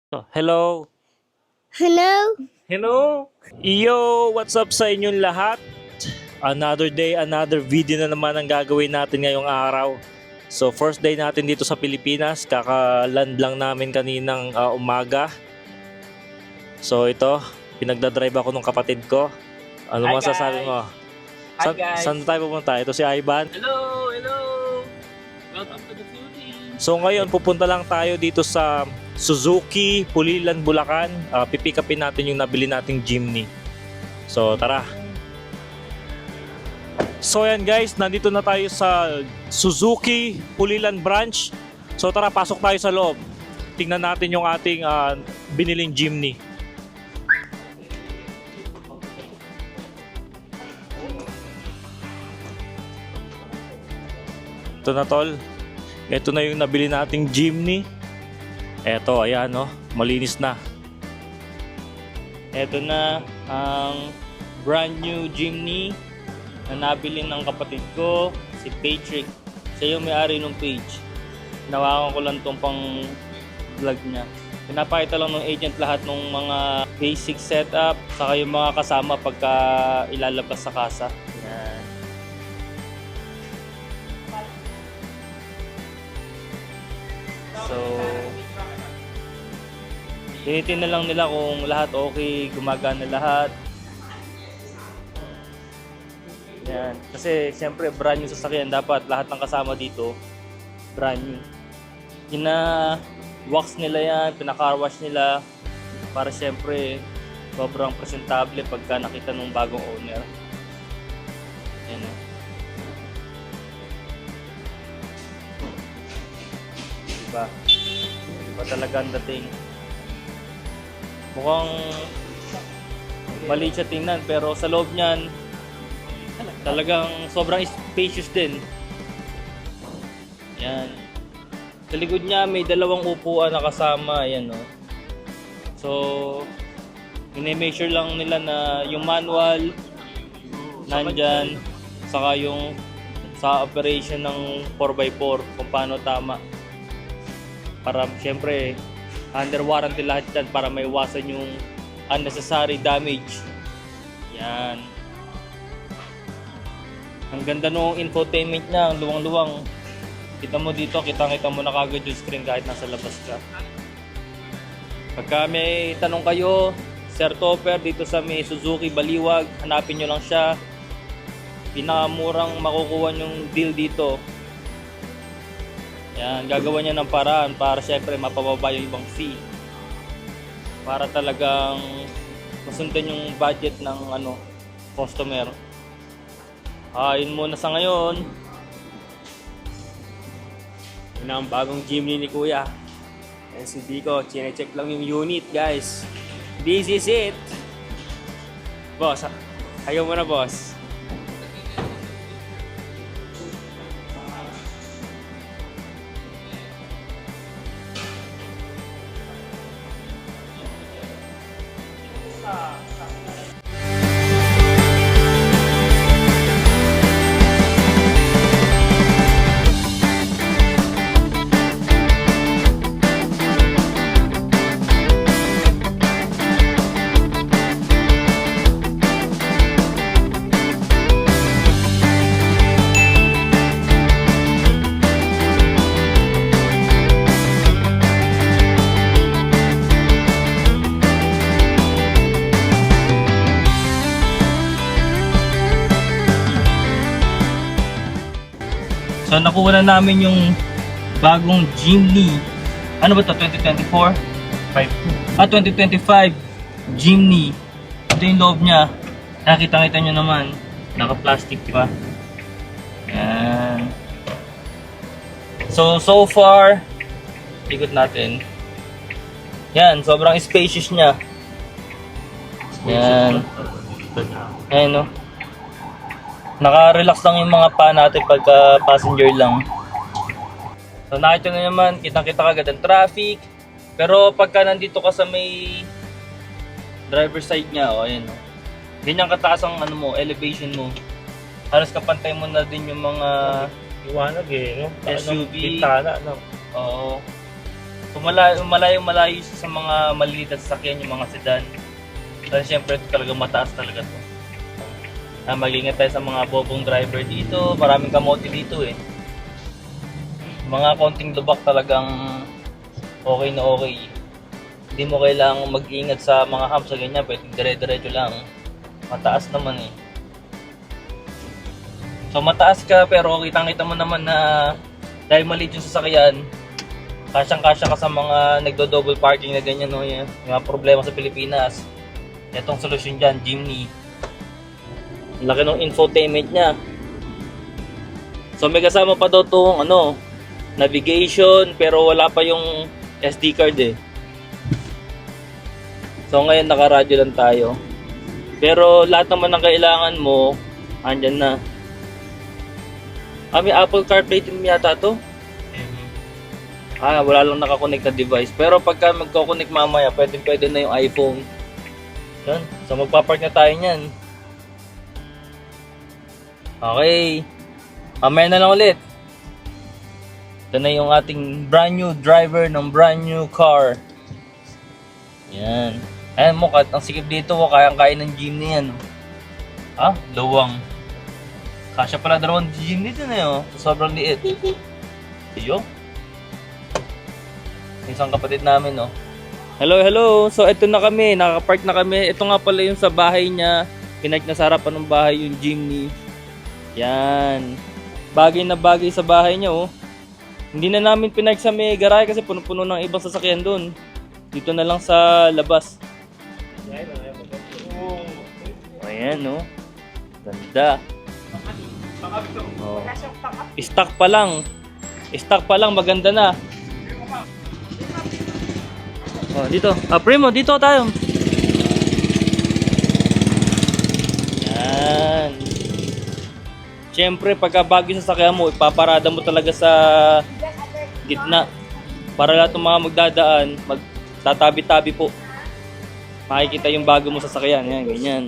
Hello. Hello. Hello. Yo, what's up sa inyong lahat? Another day, another video na naman ang gagawin natin ngayong araw. So first day natin dito sa Pilipinas, kaka-land lang namin kaninang umaga. So ito, pinagdadrive ako ng kapatid ko. Ano Hi, masasabi guys. mo? Hi, guys. Saan tayo pupunta? Ito si Ivan. Hello, hello. Welcome to the Philippines. So ngayon pupunta lang tayo dito sa Suzuki, Pulilan, Bulacan. Pipick upin natin yung nabili nating Jimny. So tara. So yan guys, nandito na tayo sa Suzuki, Pulilan branch. So tara, pasok tayo sa loob. Tingnan natin yung ating biniling Jimny. Ito na tol. Ito na yung nabili nating Jimny. Eto, ayan no, malinis na. Ito na ang brand new Jimny na nabili ng kapatid ko, si Patrick. Siya yung may-ari ng page. Nawakan ko lang tong pang vlog niya. Pinapakita lang ng agent lahat ng mga basic setup, saka yung mga kasama pagka ilalabas sa kasa. Yan. So, tinitin na lang nila kung lahat okay, gumagana lahat. Yan. Kasi siyempre brand new sasakyan, dapat lahat ng kasama dito brand new. Wax nila yan, pinaka-car wash nila para siyempre sobrang presentable pagka nakita ng bagong owner. Yan. Diba? Diba talaga ang dating? Mukhang maliit siya tingnan pero sa loob niyan talagang sobrang spacious din. Yan. Sa likod niya may dalawang upuan na kasama. Ayan o. So, i-measure lang nila na yung manual nandyan, saka yung sa operation ng 4x4 kung paano tama. Para siyempre under warranty lahat yan para maiwasan yung unnecessary damage. Yan. Ang ganda nung infotainment niya, ang luwang-luwang. Kita mo dito, kita mo na kagad yung screen kahit nasa labas ka. Pagka may tanong kayo, Sir Topper dito sa may Suzuki Baliwag, hanapin nyo lang siya. Pinakamurang makukuha yung deal dito. Yan, gagawa niya ng paraan para syempre mapababa yung ibang fee. Para talagang masundan yung budget ng customer. Yun muna sa ngayon. Yun ang bagong Jimny ni Kuya. Ayan si Biko, chine-check lang yung unit guys. This is it. Boss, ayaw mo na boss. So nakuha na namin yung bagong Jimny. Ano ba to? 2024? 2025 Jimny. Ito yung loob niya. Nakita-kita nyo naman. Naka-plastic pa. Yan. So far, ikot natin. Yan, sobrang spacious niya. Yan. Ayan no. Naka-relax lang yung mga paa natin pagka passenger lang. So nakita nyo naman, kitang-kita kagad ang traffic. Pero pagka nandito ka sa may driver side niya, ayan o. Ganyan kataas ang elevation mo. Halos kapantay mo na din yung mga Iwanag eh, no? SUV. Bintana, no? Oo. So malayo siya sa mga maliliit na sasakyan, yung mga sedan. Kasi syempre ito talaga mataas talaga to. Mag-ingat tayo sa mga bobong driver dito, maraming kamote dito eh. Mga konting lubak talagang okay na okay. Hindi mo kailangang mag-ingat sa mga humps sa ganyan, pwedeng dire-diretso lang. Mataas naman eh. So mataas ka pero kitang-kita mo naman na dahil maliit yung sasakyan, kasyang-kasya ka sa mga nagdo-double parking na ganyan, no? Yung mga problema sa Pilipinas. Itong solusyon dyan, Jimny. Ang laki ng infotainment niya. So may kasama pa daw itong navigation, pero wala pa yung SD card eh. So ngayon naka-radyo lang tayo. Pero lahat naman ng kailangan mo, andyan na. May Apple CarPlay din yata to. Wala lang nakakonect na device. Pero pagka magko-connect mamaya, pwede na yung iPhone. Yan. So magpapark na tayo niyan. Okay. Mamaya na lang ulit. Ito na yung ating brand new driver ng brand new car. Yan. Ayan mo, ang sikip dito, kayang-kaya ng Jimny yan. Luwang. Kasya pala dalawang Jimny dito na yun. Sobrang liit. Iyo. Isang kapatid namin, no. Hello. So, ito na kami. Nakapark na kami. Ito nga pala yung sa bahay niya. Pinag na sa harapan ng bahay yung Jimny. Yan. Bagay na bagay sa bahay niya, oh. Hindi na namin pinag sa may garahe kasi puno-puno ng ibang sasakyan doon. Dito na lang sa labas. Ayan, no. Ganda. Oh. Stock pa lang. Maganda na. Dito. Primo, dito tayo. Yan. Siyempre, pagka bago yung sasakyan mo, ipaparada mo talaga sa gitna. Para lahat ng mga magdadaan, magtatabi-tabi po. Makikita yung bago mo sasakyan. Yan, ganyan.